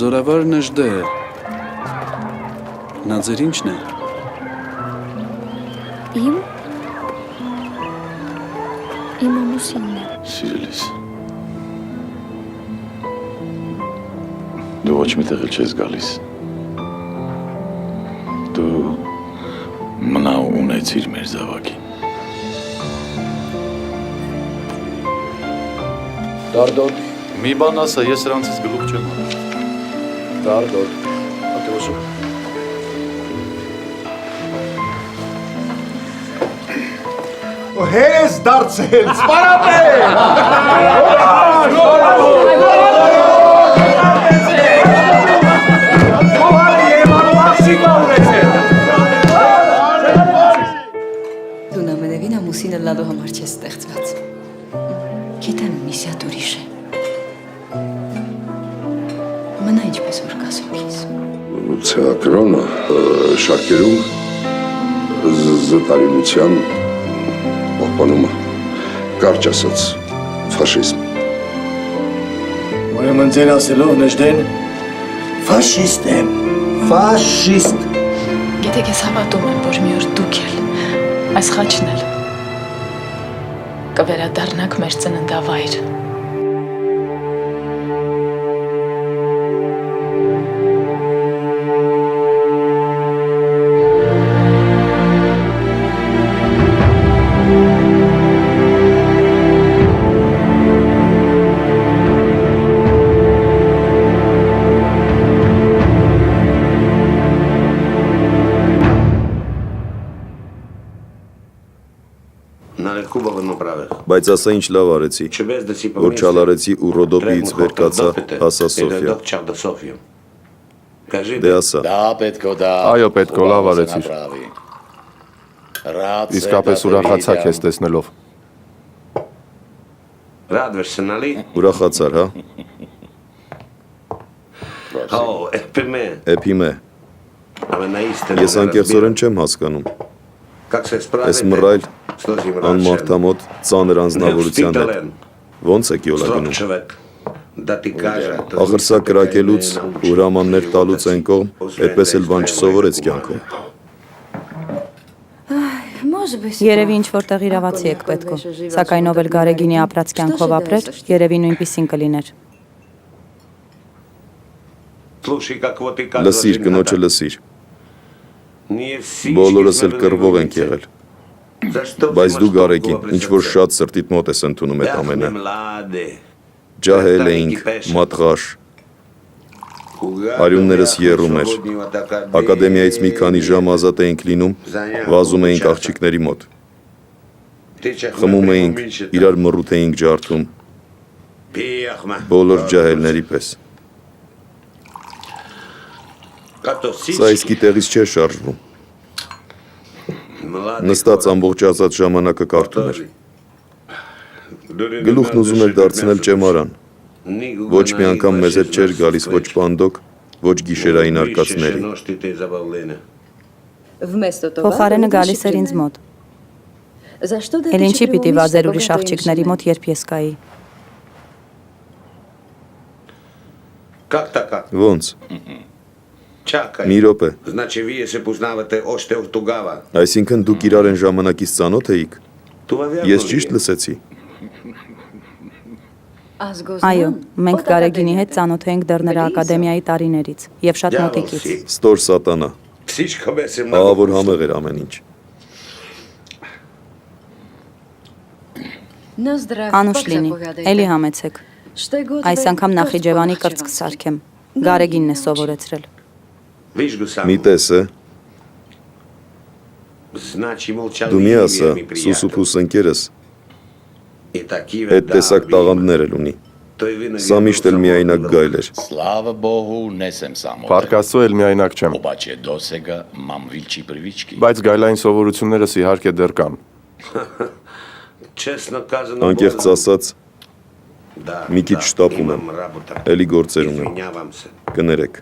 Զորավարն ըժդե է։ Նա ձեր ինչն է։ Իմ ամուսինն է։ Սիրելիս։ Դու ոչ մի տեղ էլ չես գալիս։ Դու մնա ունեցիր մեր զավակին։ Դարդոտ, Մի բան ասա, ես սրանցից գլուխ չեմ առել։ դարդոտ, ատեոսու։ Հես դարձել, սպարապել։ Դու նամենևին ամուսինը լալու համար չես ստեղծված։ Գիտեմ, միսիատ ուրիշ է։ Մնա ինչպես որ կաս հոգիս։ Թեատրոնը շարքերում զտարինության պահպանումը, կարճ ասած, ֆաշիզմ։ Ուրեմն ձեր ասելով նժդեն, ֆաշիստ եմ, ֆաշիստ։ Գիտեք, ես հավատում եմ, որ մի օր դուք էլ, այս խաչն էլ, կվերադառնաք մեր ծննդավայր։ Բայց ասա ինչ լավ արեցի, որ չալարեցի ու Ռոդոպիից վեր կացա, հասա Սոֆիա։ Դե ասա։ Այո, պետքո, լավ արեցիր։ Իսկապես ուրախացա քեզ տեսնելով։ Ուրախացար, հա։ Էպիմե։ Ես անկեղծորեն չեմ հասկանում։ Ես մռայլ, անմարդամոտ, ծանր անձնավորության հետ։ Ոնց եք յոլա գնում։ Ախր սա կրակելուց ու հրամաններ տալուց են կողմ, այդպես էլ բան չսովորեց կյանքում։ Երևի ինչ-որտեղ իրավացի եք պետքո, սակայն ով էլ Գարեգինի ապրած կյանքով ապրեր, երևի նույնպիսին կլիներ։ Լսիր, կնոջը լսիր։ Բոլորս էլ կռվող ենք եղել։ Բայց դու Գարեգին, ինչ-որ շատ սրտիդ մոտ ես ընդունում այդ ամենը։ Ջահել էինք, մատղաշ, արյուններս եռում էր, ակադեմիայից մի քանի ժամ ազատ էինք լինում, վազում էինք աղջիկների մոտ, խմում էինք, իրար մռութ էինք ջարդում, բոլոր ջահելների պես։ Սա իսկի տեղից չէ շարժվում։ Նստած ամբողջ ազատ ժամանակը կարդում էր։ Գլուխն ուզում էր դարձնել ճեմարան։ Ոչ մի անգամ մեզ հետ չէր գալիս ոչ պանդոկ, ոչ գիշերային արկածների։ Փոխարենը գալիս էր ինձ մոտ։ Էլ ինչի պիտի վազեր ուրիշ աղջիկների մոտ, երբ ես կայի։ Ոնց։ Մի րոպե։ Այսինքն դուք իրար են ժամանակից ծանոթ էիք։ Ես ճիշտ լսեցի։ Այո, մենք Գարեգինի հետ ծանոթ էինք դեռ նրա ակադեմիայի տարիներից եւ շատ մոտիկից։ Ստոր սատանա։ Ահա որ համեղ էր ամեն ինչ։ Անուշ լինի, էլի համեցեք։ Այս անգամ Նախիջևանի կրծք սարքեմ։ Գարեգինն է սովորեցրել։ Մի տես է։ Դու մի ասա, Սուսուփուս ընկերս այդ տեսակ տաղանդներ էլ ունի։ Սա միշտ էլ միայնակ գայլ էր։ Փառք Աստծո, էլ միայնակ չեմ։ Բայց գայլային սովորություններս իհարկե դեռ կան։ Անկեղծ ասած, մի քիչ շտապում եմ, էլի գործեր ունեմ, կներեք։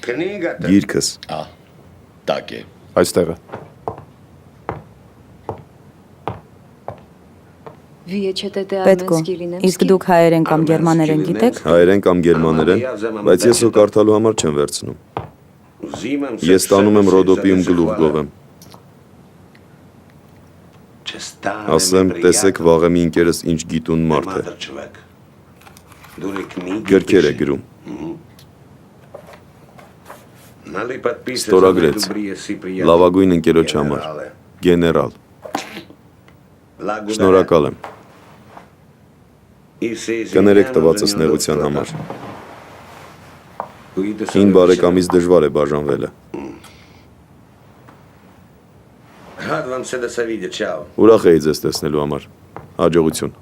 Գիրքս։ Այստեղ է։ Պետք է։ Իսկ դուք հայերեն կամ գերմաներեն գիտեք։ Հայերեն կամ գերմաներեն, բայց ես հո կարդալու համար չեմ վերցնում։ Ես տանում եմ Ռոդոպիում գլուխ գովեմ։ Ասեմ, տեսեք վաղեմի ինկերս ինչ գիտուն մարդ է։ Գրքեր է գրում։ Ստորագրեց։ Լավագույն ընկերոջ համար։ Գեներալ։ Շնորհակալ եմ։ Կներեք տվածս նեղության համար։ Հին բարեկամից դժվար է բաժանվելը։ Ուրախ էի ձեզ տեսնելու համար։ Հաջողություն։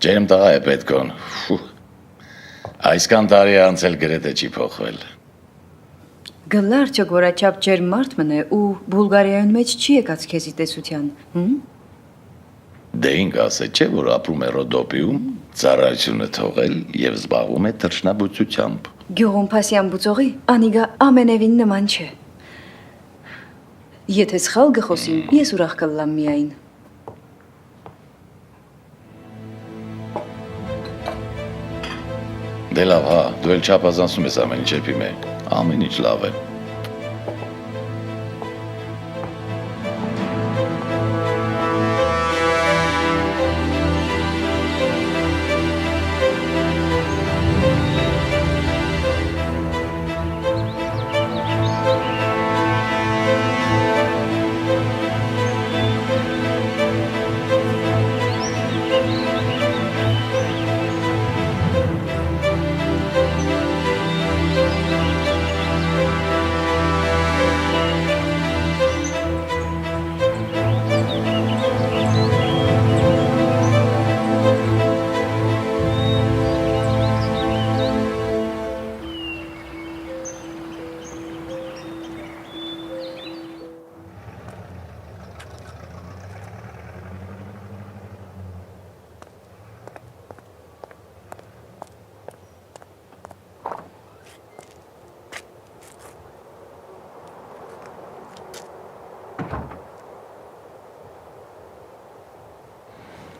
Ջերմ տղա է պետքոն։ Այսքան տարի անցել գրեթե չի փոխվել։ Գլա արդյոք որաչափ ջերմ մարդ մնե ու Բուլղարիայում մեջ չի եկած քեզի տեսության, Դե ինք ասե չէ, որ ապրում է Ռոդոպիում, ծառայությունը թողել եւ զբաղվում է թռչնաբուծությամբ։ Գյուղում փասյան բուծողի անիգա ամենևին նման չէ։ Եթե սխալ գխոսին, ես ուրախ կլամ միայն։ Դե լավ, հա, դու էլ չափազանցում ես ամեն ինչ էփի մե։ Ամեն ինչ լավ է։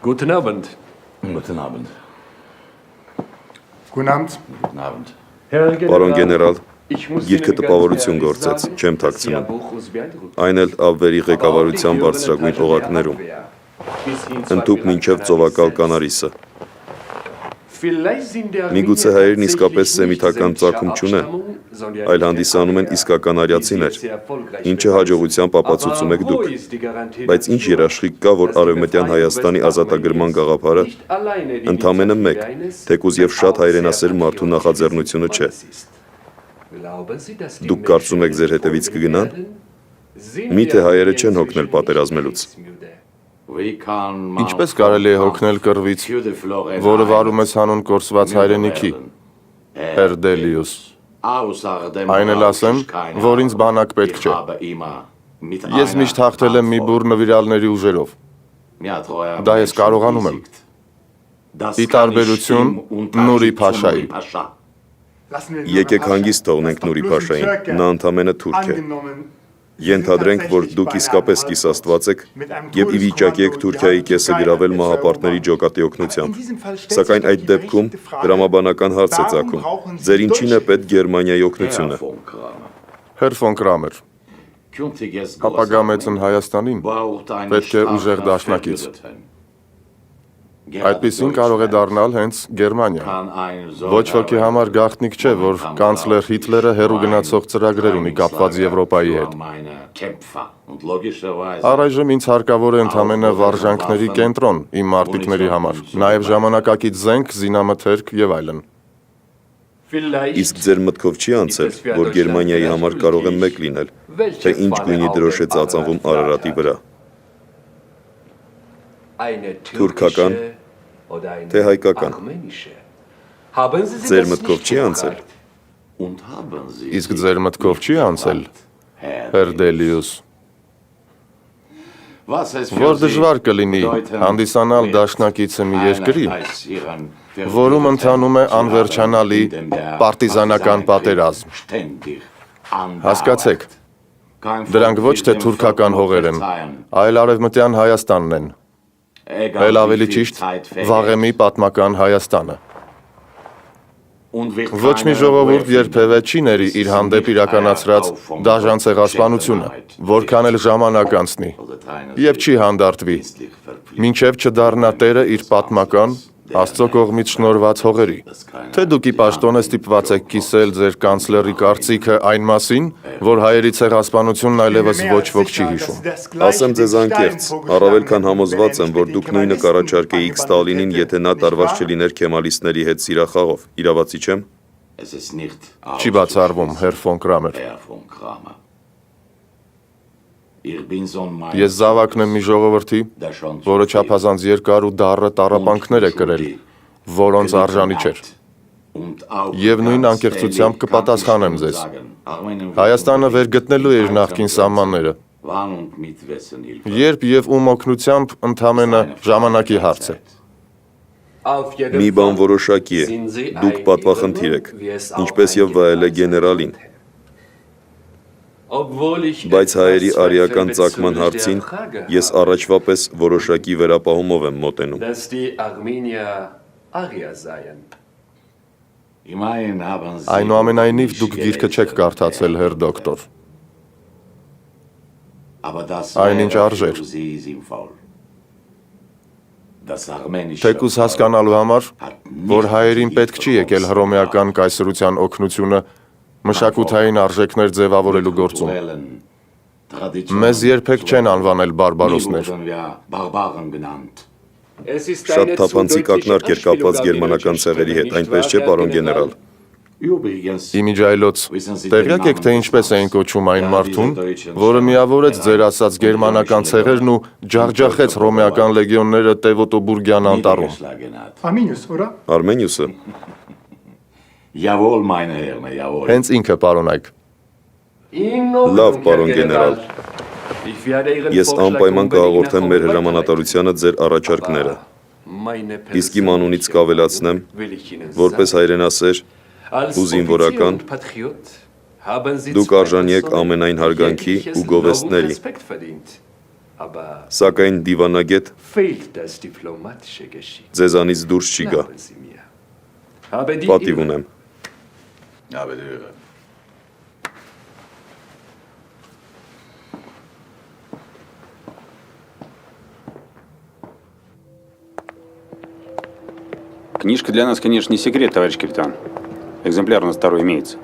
Guten Abend. Guten Abend։ Guten Abend. Guten Abend։ Պարոն գեներալ, գիրքը տպավորություն գործեց, չեմ թաքցնում։ Այն էլ Աբվերի ղեկավարության բարձրագույն օղակներում։ Ընդհուպ մինչև ծովակալ կանարիսը։ Միգուցե հայերն իսկապես սեմիտական ծագում չունեն, այլ հանդիսանում են իսկական արիացիներ, ինչը հաջողությամբ ապացուցում եք դուք։ Բայց ինչ երաշխիք կա, որ Արևմտյան Հայաստանի ազատագրման գաղափարը ընդամենը մեկ, թեկուզ եւ շատ հայրենասեր մարդու նախաձեռնությունը չէ։ Դուք կարծում եք ձեր հետևից կգնան։ Միթե հայերը չեն հոգնել պատերազմելուց։ Ինչպես կարելի է հոգնել կռվից, որը վարում ես հանուն կորսված հայրենիքի, Հերդելիուս։ Այն էլ ասեմ, որ ինձ բանակ պետք չէ։ Ես միշտ հաղթել եմ մի բուռ նվիրալների ուժերով։ Դա ես կարողանում եմ։ Ի տարբերություն Նուրի Փաշայի։ Եկեք հանգիստ թողնենք Նուրի Փաշային, նա ընդամենը թուրք է։ Ենթադրենք, որ դուք իսկապես կիսաստված եք եւ ի վիճակի եք Թուրքիայի կեսը գրավել մահապարտների ջոկատի օգնությամբ։ Սակայն այդ դեպքում դրամաբանական հարց է ծագում։ Ձեր ինչին է պետք Գերմանիայի օգնությունը։ Հեր ֆոն Կրամեր։ Ապագա մեծն Հայաստանին պետք է ուժեղ դաշնակից։ Այդպիսին կարող է դառնալ հենց Գերմանիան։ Ոչ ոքի համար գաղտնիք չէ, որ կանցլեր Հիտլերը հեռու գնացող ծրագրեր ունի կապված Եվրոպայի հետ։ Առայժմ ինձ հարկավոր է ընդամենը վարժանքների կենտրոն իմ մարտիկների համար, նաև ժամանակակից զենք, զինամթերք եւ այլն։ Իսկ ձեր մտքով չի անցել, որ Գերմանիայի համար կարող է մեկ լինել, թե ինչ գույնի դրոշ է ծածանվում Արարատի վրա։ Թուրքական, թե հայկական։ Ձեր մտքով չի անցել։ Իսկ ձեր մտքով չի անցել, Հերդելիուս։ Որ դժվար կլինի հանդիսանալ դաշնակիցը մի երկրի, որում ընթանում է անվերջանալի պարտիզանական պատերազմ։ Հասկացեք, Դրանք ոչ թե թուրքական հողեր են, այլ արևմտյան Հայաստանն են։ Էլ ավելի ճիշտ, վաղեմի պատմական Հայաստանը։ Ոչ մի ժողովուրդ երբևէ չի ների իր հանդեպ իրականացրած դաժան ցեղասպանությունը, որքան էլ ժամանակ անցնի, եւ չի հանդարտվի, մինչեւ չդառնա տերը իր պատմական Աստծո կողմից շնորհված հողերի։ Թե դուք ի պաշտոնե ստիպված եք կիսել ձեր կանցլերի կարծիքը այն մասին, որ հայերի ցեղասպանությունն այլևս ոչ ոք չի հիշում։ Ասեմ ձեզ անկեղծ, առավել քան համոզված եմ, որ դուք նույնը կառաջարկեիք Ստալինին, եթե նա տարված չլիներ քեմալիստների հետ սիրախաղով։ Իրավացի չեմ։ Չի բացառվում, Հեր ֆոն Կրամեր։ Ես զավակն եմ մի ժողովրդի, որը չափազանց երկար ու դառը տառապանքներ է կրել, որոնց արժանի չէր։ Եվ նույն անկեղծությամբ կպատասխանեմ ձեզ։ Հայաստանը վերգտնելու է իր նախկին սահմանները։ Երբ եւ ում օգնությամբ ընդամենը ժամանակի հարց է։ Մի բան որոշակի է, դուք պատվախնդիր եք, ինչպես եւ վայել է գեներալին։ Բայց հայերի արիական ծագման հարցին ես առաջվա պես որոշակի վերապահումով եմ մոտենում։ Այնուամենայնիվ դուք գիրքը չեք կարդացել, Հեր դոկտոր։ Այնինչ արժեր։ Թեկուզ հասկանալու համար, որ հայերին պետք չի եկել հռոմեական կայսրության օգնությունը մշակութային արժեքներ ձևավորելու գործում։ Մեզ երբեք չեն անվանել բարբարոսներ։ Շատ թափանցիկ ակնարկ էր կապված գերմանական ցեղերի հետ, այնպես չէ, պարոն գեներալ։ Իմիջայլոց, տեղյակ եք, թե ինչպես էին կոչում այն մարդուն, որը միավորեց ձեր ասած գերմանական ցեղերն ու ջախջախեց հռոմեական լեգիոնները Տևոտոբուրգյան անտառում։ Արմենիուսը։ Հենց ինքը, պարոն Այք։ Լավ, պարոն գեներալ։ Ես անպայման կհաղորդեմ մեր հրամանատարությանը ձեր առաջարկները։ Իսկ իմ անունից կավելացնեմ, որպես հայրենասեր ու զինվորական, դուք արժանի եք ամենայն հարգանքի ու գովեստների, սակայն դիվանագետ ձեզանից դուրս չի գա։ Պատիվ ունեմ։ Книжка для нас, конечно, не секрет, товарищ капитан. Экземпляр у нас второй имеется.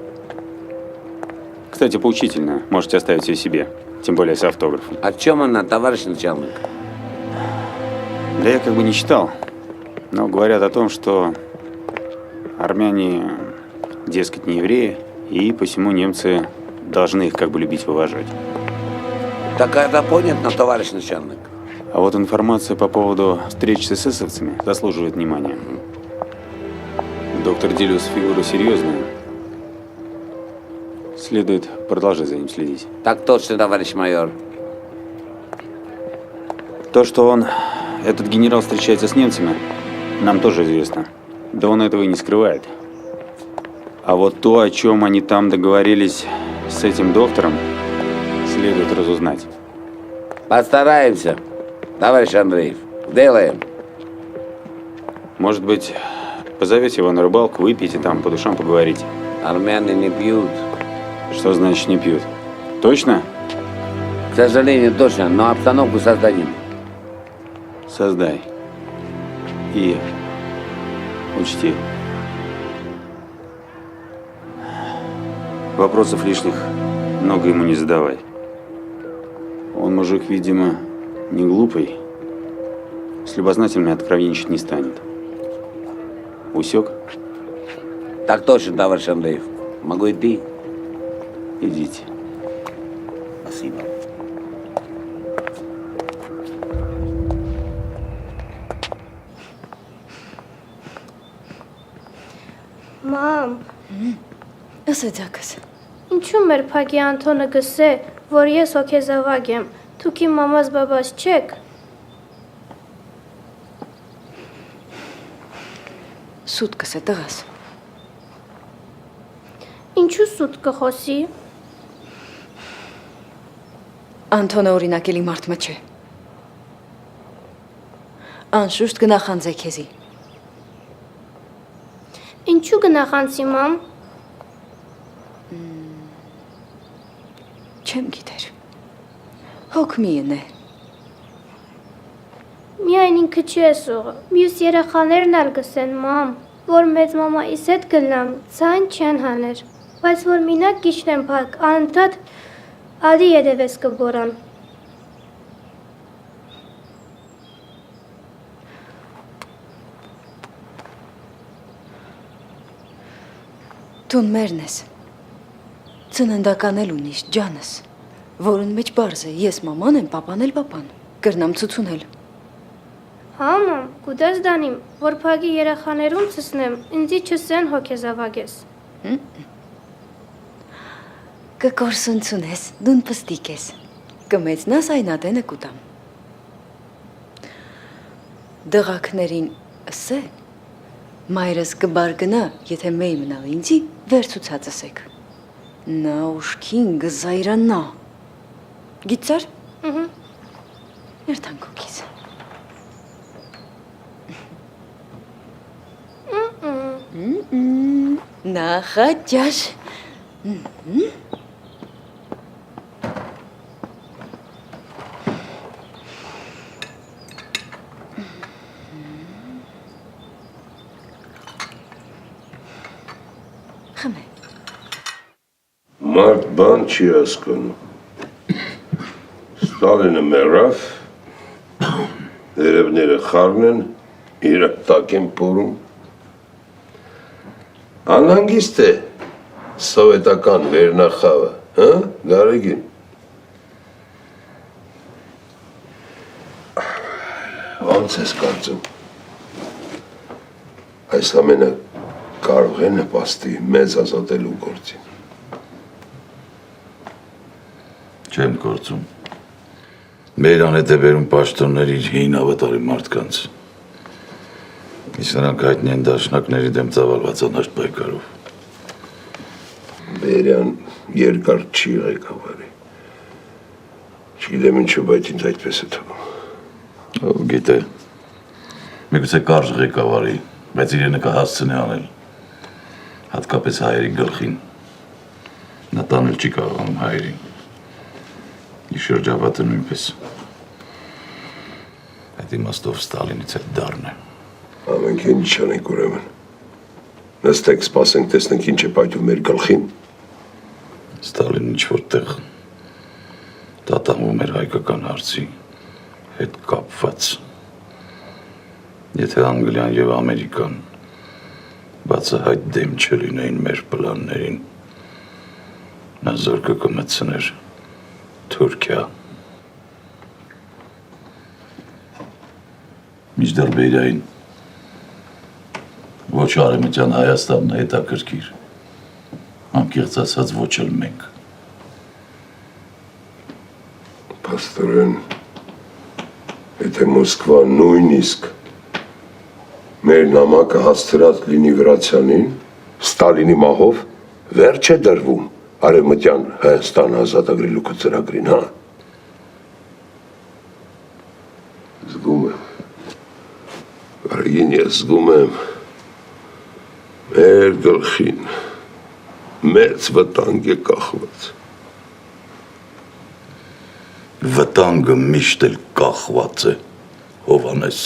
Кстати, поучительная. Можете оставить ее себе. Тем более с автографом. О чем она, товарищ начальник? Да я как бы не читал. Но говорят о том, что армяне, дескать, не евреи, и посему немцы должны их как бы любить и уважать. Так это понятно, товарищ начальник. А вот информация по поводу встреч с эсэсовцами заслуживает внимания. Доктор Делиус фигура серьезная. Следует продолжать за ним следить. Так точно, товарищ майор. То, что этот генерал встречается с немцами, нам тоже известно. Да он этого и не скрывает. А вот то, о чем они там договорились с этим доктором, следует разузнать. Постараемся, товарищ Андреев. Делаем. Может быть, позовете его на рыбалку, выпейте там, по душам поговорите. Армяне не пьют. Что значит не пьют? Точно? К сожалению, точно, но обстановку создадим. Создай. И учти. Вопросов лишних много ему не задавай. Он мужик, видимо, не глупый. С любознательными откровенничать не станет. Усек? Так точно, товарищ Андреев. Могу идти? Идите. Спасибо. Մամ, Ասացակս։ ինչու մեր փագի Անտոնը գսե, որ ես հոգեզավակ եմ, դուք իմ մամաս բաբաս չեք։ Սուտ կսե տղաս։ Ինչու սուտ կխոսի։ Անթոնը օրինակելի մարդ մը չէ։ Անշուշտ գնախանձե քեզի։ Ինչու գնախանցի մամ։ Չեմ գիտեր։ Հոգ մի է։ Միայն ինքը չի ասողը։ Մյուս երեխաներն էլ գսեն մամ, որ մեծ մամայիս հետ գնամ, ցան չեն հաներ։ Բայց որ մինակ գիշնեմ փակ, անընդհատ ալի երևես կբորան։ Տուն մերն ես, ծննդական էլ ունիս, ջանս, որն մեջ բարզ է, ես մաման եմ, պապան էլ պապան, կրնամ ծուցունել։ Հա մամ, կուդես դանիմ, որ փագի երեխաներում ծսնեմ, ինձի չսեն հոգեզավագես։ Կկորսունցուն ես, դուն պստիկ ես, կմեցնաս այնատենը կուտամ։ Դղակներին ասե, մայրս կբարգնա, եթե մեյ մնալ ինձի, վերցուցածս եք։ Նա ուշքին գզայրանա։ Գիծար? Երթանք հոգիս։ Նախաճաշ։ Մարդ բան չի հասկանում։ Ստալինը մեռավ, երևները խառն են, իրակ տակ են փորում։ Անհանգիստ է սովետական վերնախավը, հա, Գարեգին։ Ոնց ես կարծում։ Այս ամենը կարող է նպաստի մեզ ազատելու գործին։ Չեմ գործում։ Մեր անհետ է բերում պաշտոնների հին ավատարի մարդկանց։ Իսկ նրանք հայտնի են դաշնակների դեմ ծավալված անհաշտ պայքարով։ Բերյան երկար չի ղեկավարի։ Չգիտեմ ինչու, բայց ինձ այդպես է թվում։ Ով գիտե։ Միգուցե կարճ ղեկավարի, բայց իրենը կհասցնի անել։ Հատկապես հայերի գլխին։ Նա տանել չի կարողանում հայերին։ Շրջապատը նույնպես։ Այդ իմաստով Ստալինից էլ դառն է։ Ամենք ինչ չանենք ուրեմն։ Նստեք, սպասենք, տեսնենք ինչ է պայթում մեր գլխին։ Ստալինն ինչ-որ տեղ տատանվում էր հայկական հարցի հետ կապված։ Եթե Անգլիան և Ամերիկան բացահայտ դեմ չլինեին մեր պլաններին, նա զորքը կմտցներ Թուրքիա։ Միջդեռ Բերյային ոչ արևմտյան Հայաստանն է հետաքրքիր, անկեղծ ասած ոչ էլ մենք։ Փաստորեն, եթե Մոսկվան նույնիսկ մեր նամակը հասցրած լինի Վրացյանին, Ստալինի մահով վերջ է դրվում Արևմտյան Հայաստանը ազատագրելու ծրագրին, հա։ Զգում եմ, Գարեգին, ես զգում եմ մեր գլխին մեծ վտանգ է կախված։ Վտանգը միշտ էլ կախված է, Հովհաննես,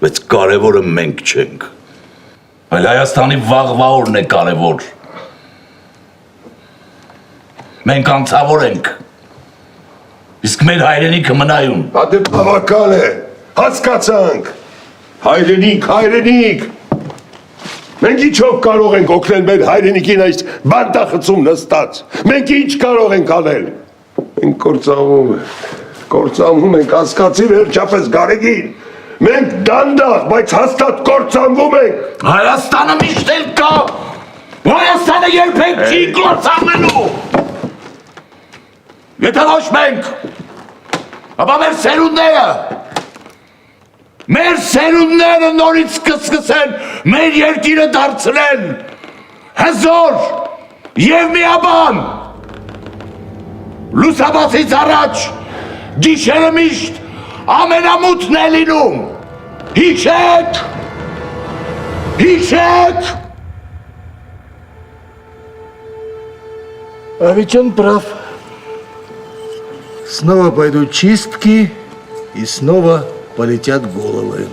բայց կարևորը մենք չենք, այլ Հայաստանի վաղվա օրն է կարևոր։ Մենք անցավոր ենք, իսկ մեր հայրենիքը մնայուն։ Հատե բավական է, հասկացանք, հայրենիք, մենք ինչով կարող ենք օգնել մեր հայրենիքին այս բանտախցում նստած, մենք ինչ կարող ենք անել, մենք կործանվում ենք, հասկացի վերջապես Գարեգին, մենք դանդաղ, բայց հաստատ կործանվում ենք։ Հայաստանը միշտ էլ կա, Հայաստանը երբեք չի կործանվելու։ Եթե ոչ մենք, ապա մեր սերունդները նորից կսկսեն մեր երկիրը դարձնել հզոր և միաբան։ Լուսաբացից առաջ գիշերը միշտ ամենամութն է լինում։ Հիշեք։ Հիշեք։ Авичан прав. Снова пойдут чистки, и снова полетят головы.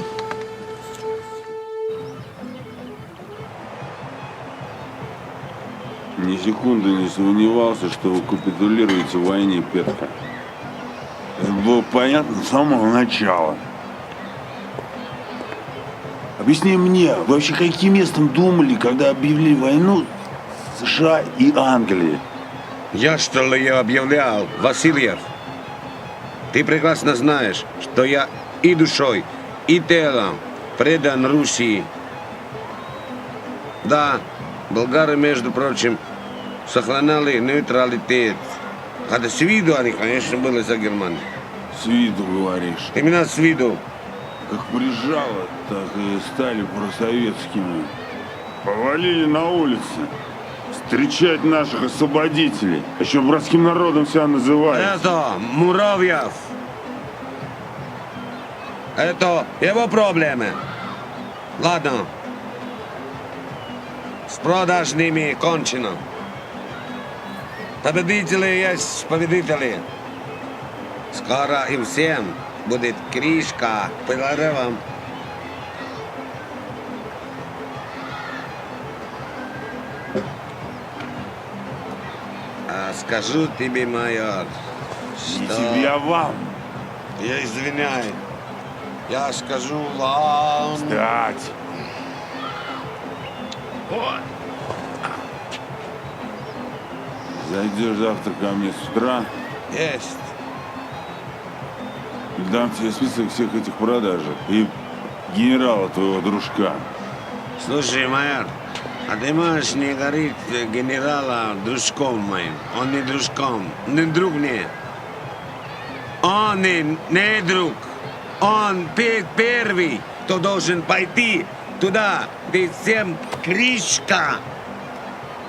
Ни секунды не сомневался, что вы капитулируете в войне, Петка. Это было понятно с самого начала. Объясни мне, вы вообще каким местом думали, когда объявили войну США и Англии? Я что ли ее объявлял, Васильев? Ты прекрасно знаешь, что я и душой, и телом предан Руси. Да, болгары, между прочим, сохраняли нейтралитет. Хотя с виду они, конечно, были за Германию. С виду говоришь. Именно с виду. Как прижало, так и стали просоветскими. Повалили на улице. Встречать наших освободителей. А еще братским народом себя называют. Это Муравьев. Это его проблемы. Ладно. С продажными кончено. Победители есть победители. Скоро им всем будет крышка по деревам. А скажу тебе, майор, что... И тебе вам. Я извиняюсь. Я скажу вам... Встать. Вот. Зайдешь завтра ко мне с утра. Есть. Дам тебе список всех этих продажек. И генерала твоего дружка. Слушай, майор, а ты можешь не говорить генерала дружком моим? Он не дружком, не друг мне. Он не друг. Он первый, кто должен пойти туда, где всем крышка.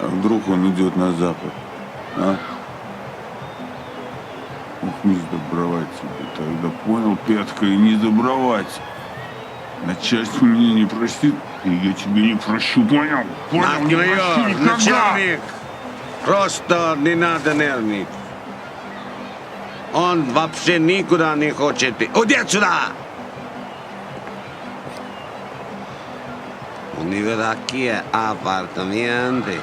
А вдруг он идет на запад? А? Ух, не сдобровать тебе тогда, понял, Петка, и не сдобровать. Начальство меня не простит, и я тебе не прощу, понял? Понял, не прощу никогда. Начальник, просто не надо нервничать. Он вообще никуда не хочет. Уйди отсюда! У него такие апартаменты.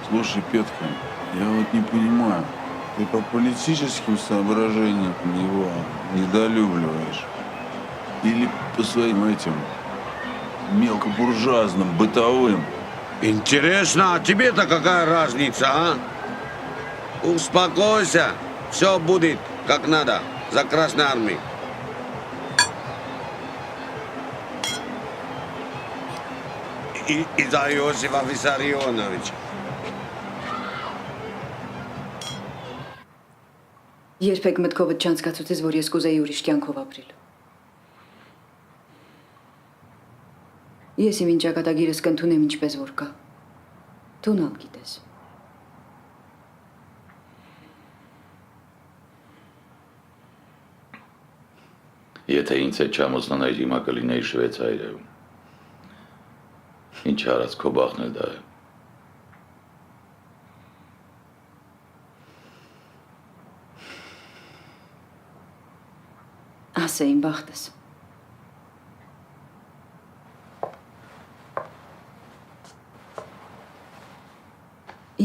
Слушай, Петка, я вот не понимаю, ты по политическим соображениям его недолюбливаешь? Или по своим этим мелкобуржуазным, бытовым? Интересно, а тебе-то какая разница, а? Успокойся, все будет как надо, за Красной Армией. И за Иосифа Виссарионовича. Երբեք մտքովդ չանցկացուցես, որ ես կուզեի ուրիշ կյանքով ապրել։ Ես իմ ինչ ճակատագիրս կընդունեմ ինչպես որ կա։ Դու նալ գիտես։ Եթե ինձ հետ չամոզնանայիր, հիմա կլինեի Շվեյցարիայում։ Ինչ արած քո բախն էլ դա է։ Ասե իմ բախտս։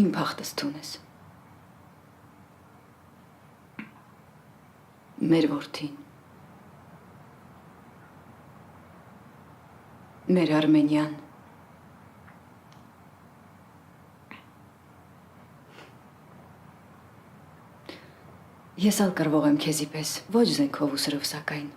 Իմ բախտս թունես։ Մեր որդին։ Մեր Արմենիան։ Ես ալ կրվող եմ քեզի պես, ոչ զենքով ու սրով սակայն։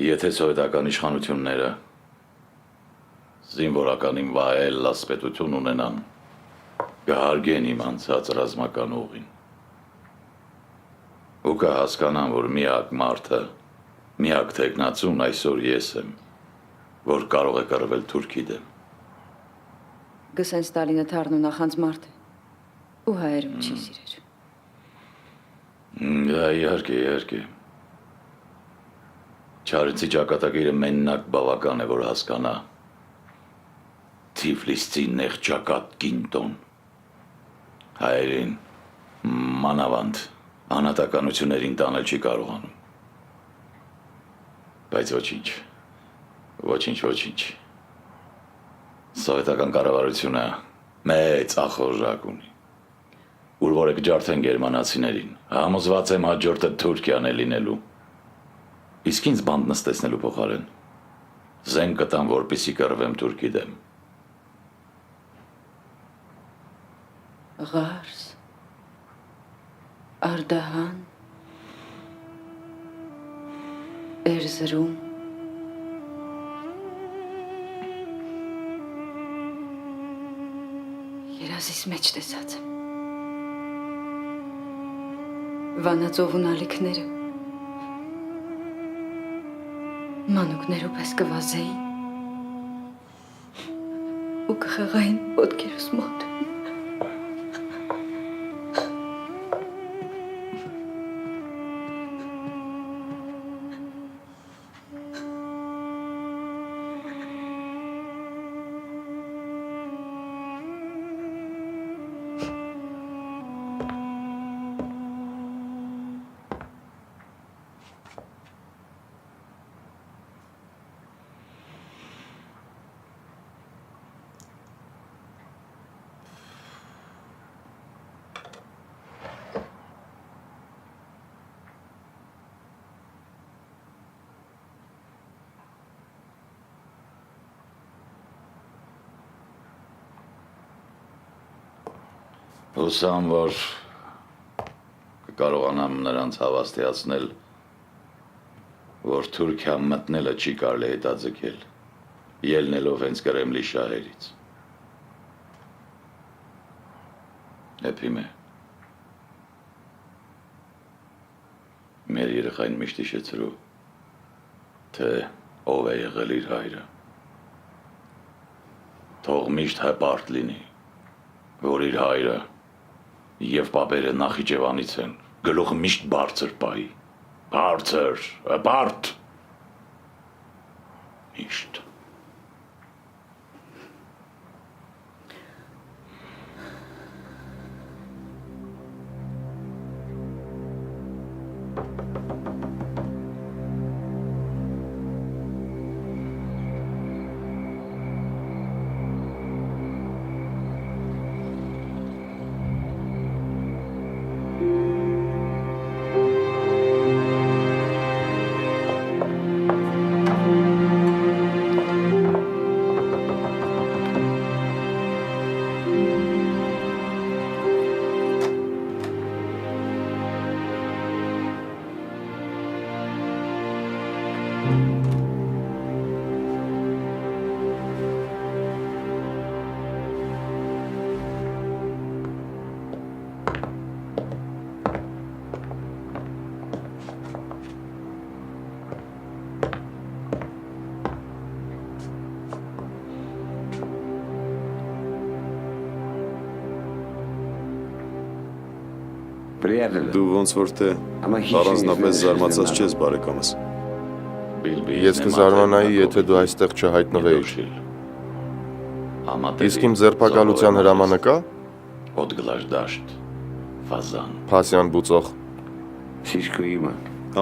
Եթե սովետական իշխանությունները զինվորականին վայել լասպետություն ունենան, կհարգեն իմ անցած ռազմական ուղին։ Ու կհասկանան, որ միակ մարդը, միակ թեկնածուն այսօր ես եմ, որ կարող է կռվել Թուրքի դեմ։ Գսեն Ստալինը թարն ու նախանձ մարդ է, ու հայերում չի սիրեր։ Դա իհարկե։ Չարենցի ճակատագիրը մեննակ բավական է, որ հասկանա Թիֆլիսցի նեղ ճակատ կինտոն։ Հայերին մանավանդ անհատականություններին տանել չի կարողանում։ Բայց ոչինչ։ Սովետական կառավարությունը մեծ ախորժակ ունի, ուր որը կջարդեն գերմանացիներին, համոզված եմ հաջորդը Թուրքիան է լինելու։ Իսկ ինձ բանտ նստեցնելու փոխարեն զենք կտամ, որպեսզի կռվեմ Թուրքի դեմ։ Ղարս, Արդահան, Էրզրում, երազիս մեջ տեսած եմ։ Վանաձովուն ալիքները մանուկներու պես կվազեին ու կխեղային ոտքերուս մոտ։ Հուսամ, որ կկարողանամ նրանց հավաստիացնել, որ Թուրքիան մտնելը չի կարելի հետաձգել, ելնելով հենց Կրեմլի շահերից։ Էփիմե, մեր երեխային միշտ հիշեցրու, թե ով է եղել իր հայրը։ Թող միշտ հպարտ լինի, որ իր հայրը և պապերը Նախիջևանից են, գլուխը միշտ բարձր պայի, բարձր, հպարտ, միշտ։ Դու ոնց որ թե առանձնապես զարմացած չես բարեկամս։ Ես կզարմանայի, եթե դու այստեղ չհայտնվեիր։ Իսկ իմ ձերբակալության հրամանը կա։ Փասյան բուծող։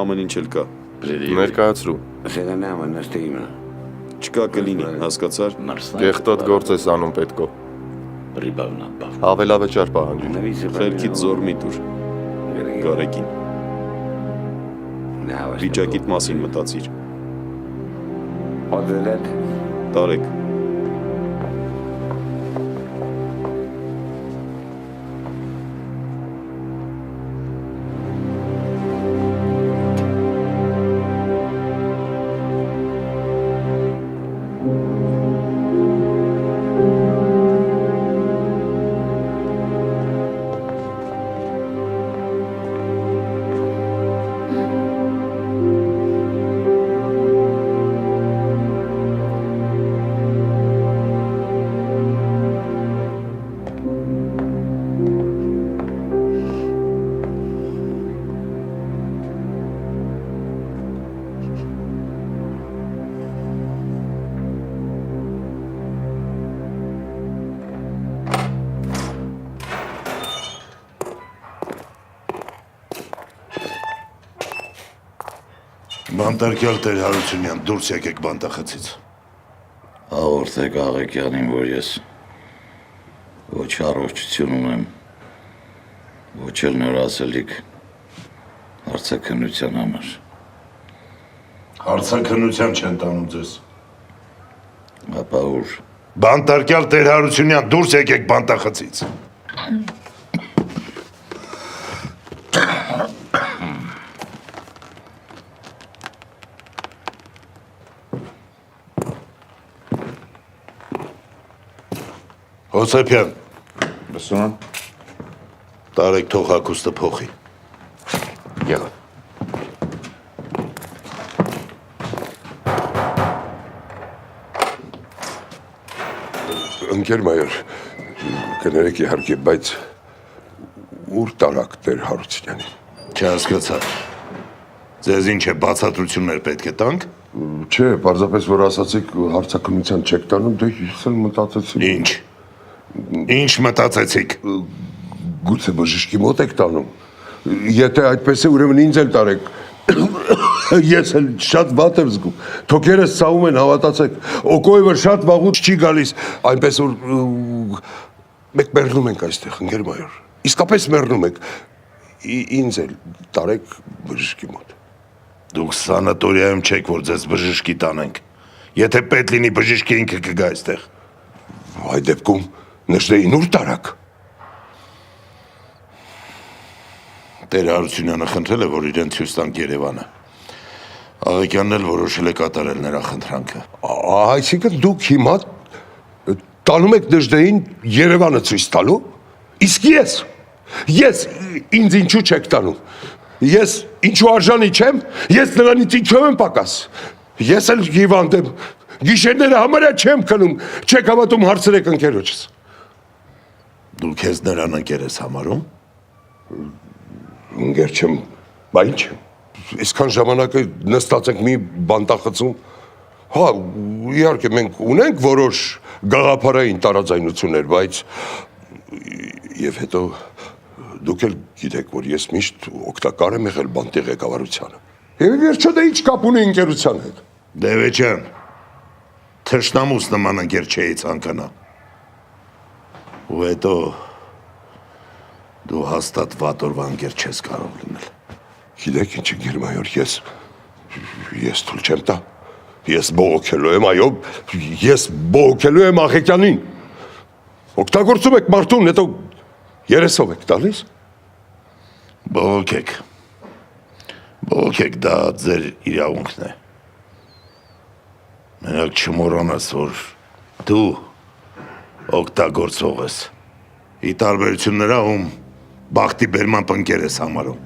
Ամեն ինչ էլ կա։ Ներկայացրու։ Չկա կլինի, հասկացար։ Կեղտոտ գործ ես անում պետքո։ Հավելավճար պահանջի։ Խելքիդ զոր մի տուր։ Գարեկին։ Վիճակիդ մասին մտածիր։ Տարեք։ Բանտարկյալ Տեր Հարությունյան, դուրս եկեք բանտախցից։ Հաղորդեք Աղեկյանին, որ ես ոչ առողջություն ունեմ, ոչ էլ նոր ասելիք հարցաքննության համար։ Հարցաքննության չեն տանում ձեզ։ Ապա ուր։ Բանտարկյալ Տեր Հարությունյան, դուրս եկեք բանտախցից։ Հոսեփյան։ Լսում։ Տարեք թող հագուստը փոխի։ Եղավ։ Ընկեր մայոր, կներեք իհարկե, բայց ուր տարակ Տեր Հարությունյանին։ Չհասկացա։ Ձեզ ինչ է, բացատրություններ պետք է տանք։ Չէ, պարզապես որ ասացիք հարցաքննության չեք տանում, դե ես էլ մտածեցի։ Ինչ։ Ինչ մտածեցիք։ Գուցե բժշկի մոտ եք տանում։ Եթե այդպես է, ուրեմն ինձ էլ տարեք։ Ես էլ շատ վատ եմ զգում։ Թոքերս ցավում են, հավատացեք։ Օկոյևը շատ վաղուց չի գալիս, այնպես որ մենք մեռնում ենք այստեղ, ընկեր մայոր։ Իսկապես մեռնում ենք։ Ինձ էլ տարեք բժշկի մոտ։ Դուք սանատորիայում չեք, որ ձեզ բժշկի տանենք։ Եթե պետք լինի, բժիշկը ինքը կգա այստեղ։ Այդ դեպքում նշտեին ուր տարակ։ Տեր Հարությունյանը խնդրել է, որ իրեն ցույց տանք Երևանը։ Աղեկյանն էլ որոշել է կատարել նրա խնդրանքը։ Այսինքն դուք հիմա տանում եք Նժդեին Երևանը ցույց տալու։ Իսկ ես ինձ ինչու չեք տանում։ Ես ինչու արժանի չեմ, ես նրանից ինչու եմ պակաս։ Ես էլ հիվանդ եմ, գիշերները համարյա չեմ քնում, չեք հավատում հարցրեք ընկերոջս։ Դու քեզ նրան ընկեր ես համարում։ Ընկեր չեմ, բա ինչ եմ։ Այսքան ժամանակը նստած ենք մի բանտախցում։ Հա, իհարկե մենք ունենք որոշ գաղափարային տարաձայնություններ, բայց եւ հետո դուք էլ գիտեք, որ ես միշտ օգտակար եմ եղել բանտի ղեկավարությանը։ Եվ վերջո դե ինչ կապ ունի ընկերության հետ։ Դևեջան, թշնամուս նման ընկեր չէի ցանկանա։ Ու հետո դու հաստատ վատ օրվա ընկեր չես կարող լինել։ Գիտեք ինչ ընկեր մայոր, ես թույլ չեմ տա։ Ես բողոքելու եմ, այո, ես բողոքելու եմ Աղեկյանին։ Օգտագործում եք մարդուն, հետո երեսով եք տալիս։ Բողոքեք, դա ձեր իրավունքն է։ Մենակ չմոռանաս, որ դու օգտագործող ես։ Ի տարբերություն նրա, ում բախտի բերման ընկեր ես համարում։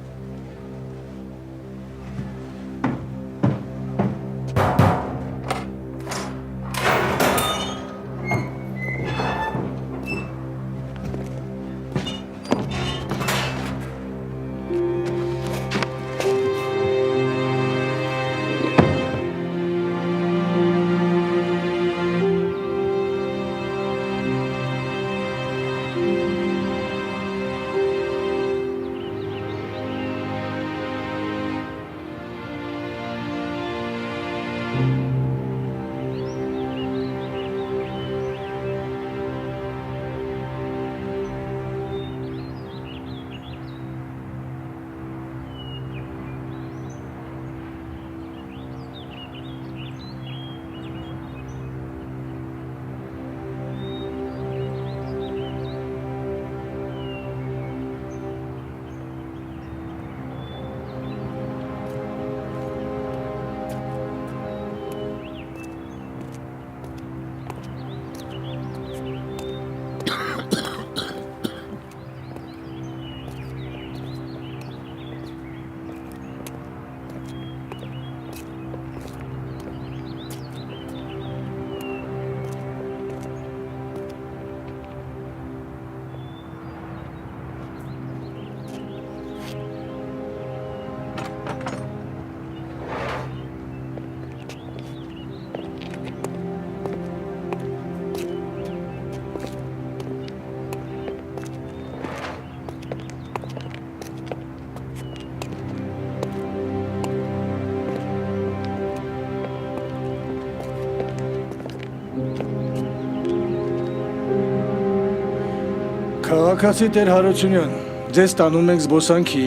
Քաղաքացի Տեր Հարությունյան, ձեզ տանում ենք զբոսանքի։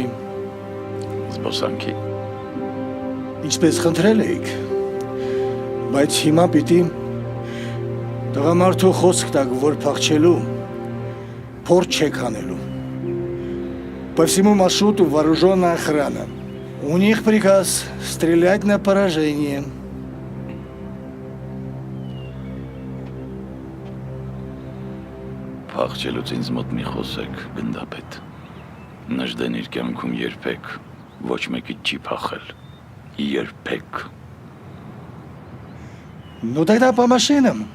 Զբոսանքի։ Ինչպես խնդրել էիք, բայց հիմա պիտի տղամարդու խոսք տակ, որ փախչելու, փորձ չեք անելու։ По всему маршруту вооруженная охрана. У них приказ стрелять на поражение. Փախչելուց ինձ մոտ մի խոսեք, գնդապետ։ Նժդեն իր կյանքում երբեք ոչ մեկի չի փախել։ Երբեք։ Ну тогда по машинам.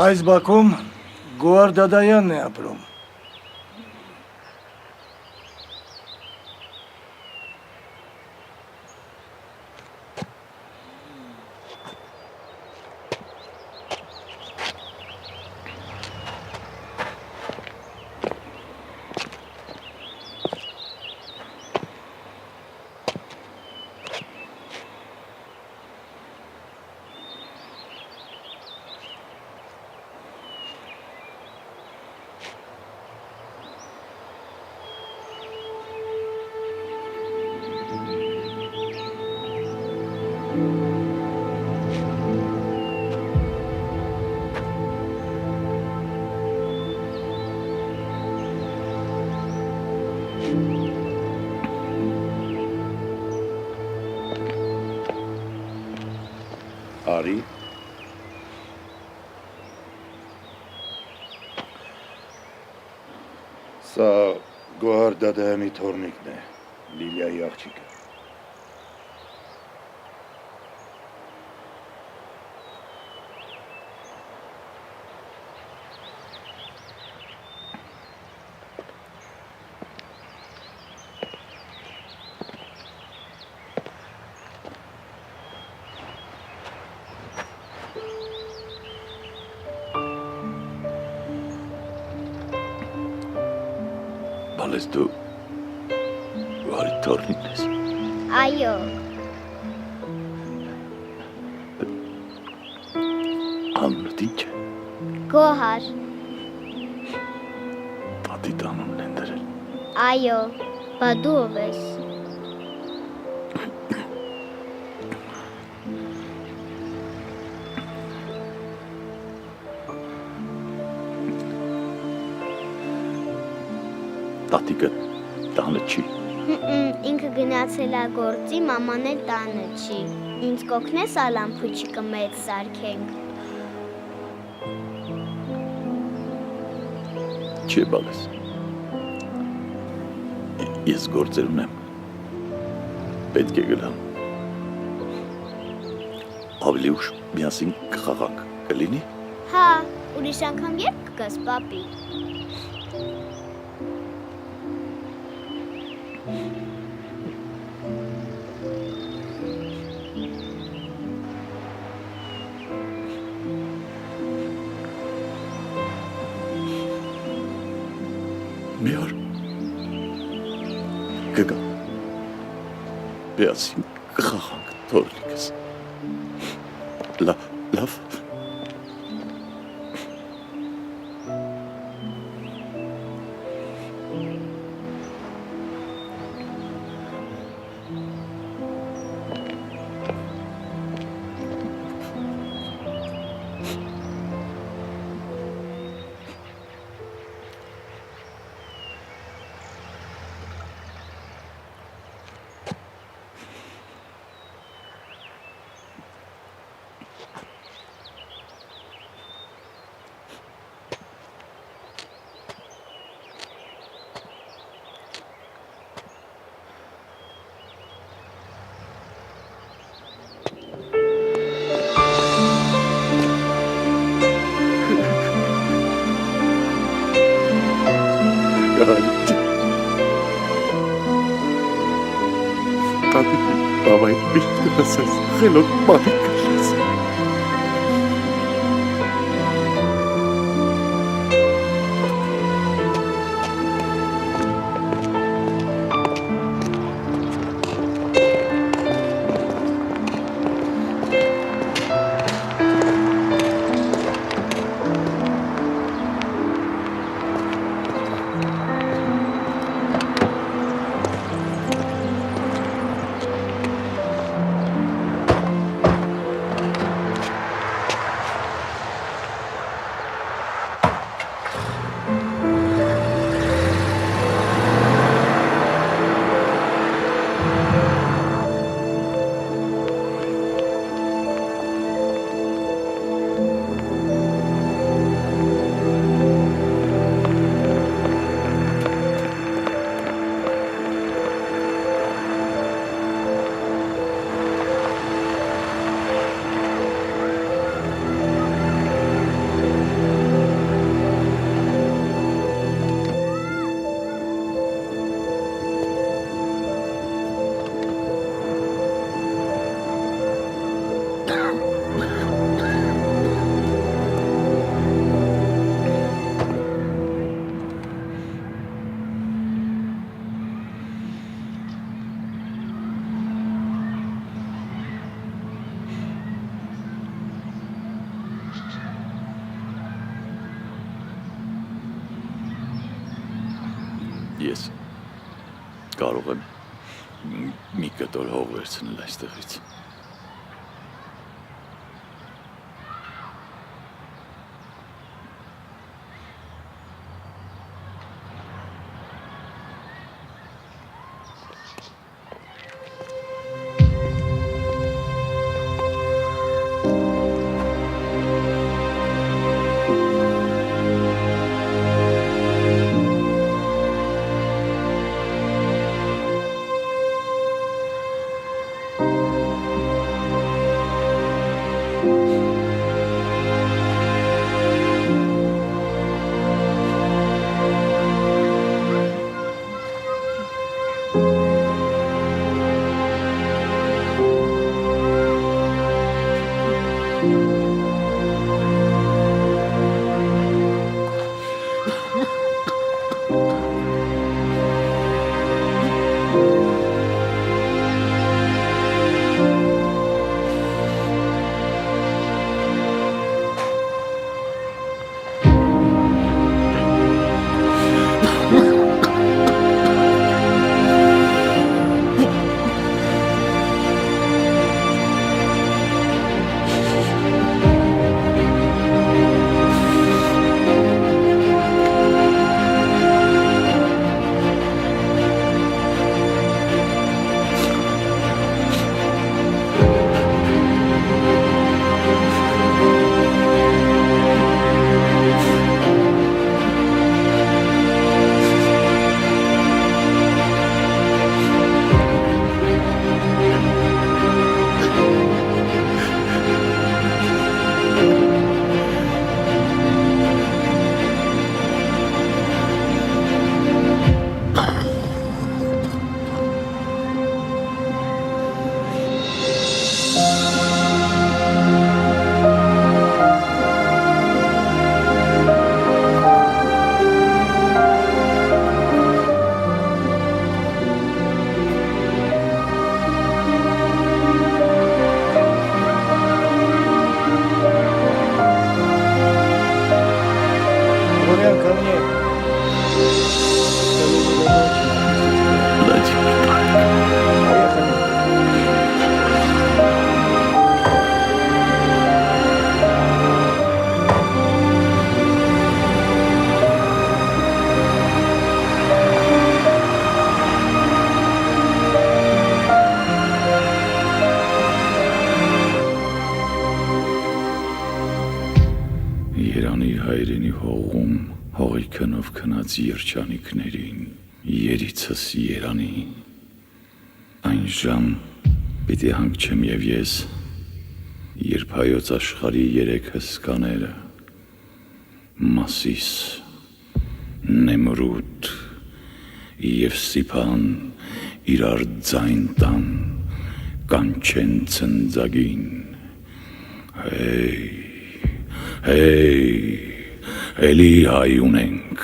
Այս բակում Գոհար Դադայանն է ապրում։ Արի։ Սա Գոհար Դադայանի թորնիկն է, Լիլիայի աղջիկը։ Բալես դու Գոհարի թորնիկն ես։ Այո։ Անունդ ինչ է։ Գոհար։ Տատիդ անունն են դրել։ Այո։ Բա դու ով ես։ Տատիկը տանը չի։ Ինքը գնացել է գործի, մաման էլ տանը չի։ Ինձ կօգնես ալամփուչիկը մեծ սարքենք։ Չէ բալես։ Ես գործեր ունեմ։ Պետք է գնամ։ Ավելի ուշ միասին կխաղանք, կլինի։ Հա, ուրիշ անգամ երբ կգաս, պապի։ մի օր կգա միասին կխաղանք թորլիկս լավ Mamãe, bicho, vocês relou maricas. Ես կարող եմ մի կտոր հող վերցնել այստեղից։ Պայքանով քնած երջանիկներին, երիցս երանի, այն ժամ պիտի հանգչեմ և ես, երբ հայոց աշխարի երեք հսկաները, Մասիս, Նեմրուտ և Սիփան իրար ձայն տան, կանչեն ցնձագին, հեյ, էլի հայ ունենք,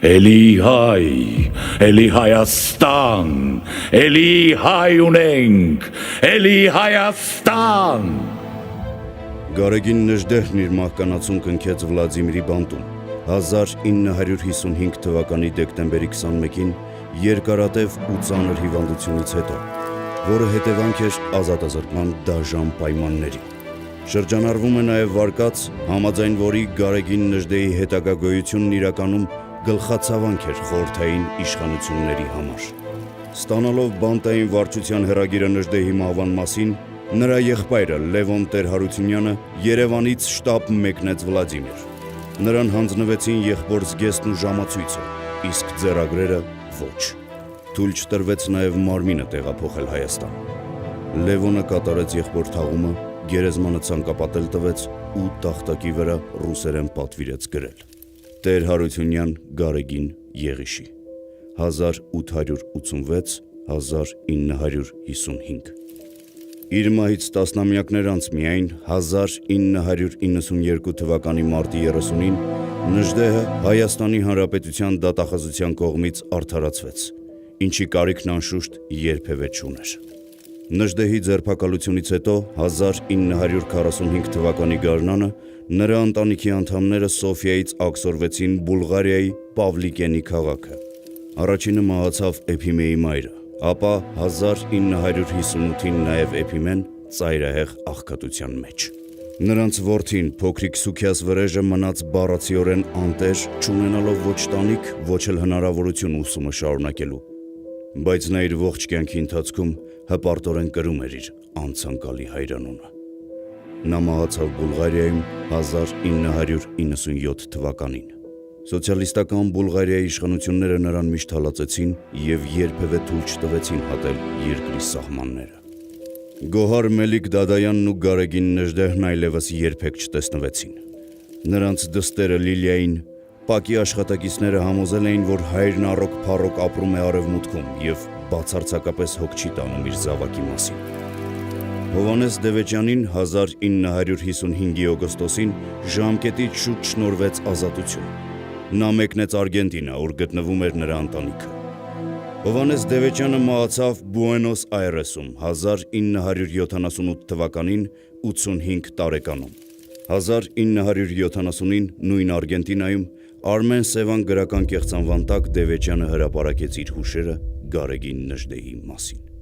էլի Հայաստան, էլի հայ ունենք, էլի Հայաստան։ Գարեգին Նժդեհն իր մահկանացուն կնքեց Վլադիմիրի բանտում 1955 թվականի դեկտեմբերի 21-ին երկարատև ու ծանր հիվանդությունից հետո, որը հետևանք էր ազատազրկման դաժան պայմանների։ Շրջանառվում է նաև վարկած, համաձայն որի Գարեգին Նժդեհի հետագա գոյությունն իրականում գլխացավանք էր խորհրդային իշխանությունների համար։ Ստանալով բանտային վարչության հեռագիրը Նժդեհի մահվան մասին, նրա եղբայրը Լևոն Տեր-Հարությունյանը Երևանից շտապ մեկնեց Վլադիմիր։ Նրան հանձնվեցին եղբոր զգեստն ու ժամացույցը, իսկ ձեռագրերը ոչ։ Թույլ չտրվեց նաև մարմինը տեղափոխել Հայաստան։ Լևոնը կատարեց եղբոր թաղումը, գերեզմանը ցանկապատել տվեց ու տախտակի վրա ռուսերեն պատվիրեց գրել. Տեր-Հարությունյան Գարեգին Եղիշի 1886-1955։ Իր մահից տասնամյակներ անց միայն 1992 թվականի մարտի 30-ին Նժդեհը Հայաստանի Հանրապետության դատախազության կողմից արդարացվեց, ինչի կարիքն անշուշտ երբևէ չուներ։ Նժդեհի ձերբակալությունից հետո 1945 թվականի գարնանը նրա ընտանիքի անդամները Սոֆիայից աքսորվեցին Բուլղարիայի Պավլիկենի քաղաքը։ Առաջինը մահացավ Էփիմեի մայրը, ապա 1958-ին նաև Էփիմեն ծայրահեղ աղքատության մեջ։ Նրանց որդին փոքրիկ Սուքիաս Վրեժը մնաց բառացիորեն անտեր, չունենալով ոչ տանիք, ոչ էլ հնարավորություն ուսումը շարունակելու, բայց նա իր ողջ կյանքի ընթացքում հպարտորեն կրում էր իր անցանկալի հայրանունը։ Նա մահացավ Բուլղարիայում 1997 թվականին։ Սոցիալիստական Բուլղարիայի իշխանությունները նրան միշտ հալածեցին և երբևէ թույլ չտվեցին հատել երկրի սահմանները։ Գոհար Մելիք Դադայանն ու Գարեգին Նժդեհն այլևս երբեք չտեսնվեցին։ Նրանց դստերը Լիլիային, Պակի աշխատակիցները համոզել էին, որ հայրն առոք-փառոք ապրում է արևմուտքում և բացարձակապես հոգ չի տանում իր զավակի մասին։ Հովհաննես Դևեջյանին 1955-ի օգոստոսին ժամկետից շուտ շնորհվեց ազատություն։ Նա մեկնեց Արգենտինա, ուր գտնվում էր նրա ընտանիքը։ Հովհաննես Դևեջյանը մահացավ Բուենոս Այրեսում 1978 թվականին 85 տարեկանում։ 1970-ին նույն Արգենտինայում Արմեն Սևան գրական կեղծանվան տակ Դևեջյանը հրապարակեց իր հուշերը Գարեգին Նժդեհի մասին։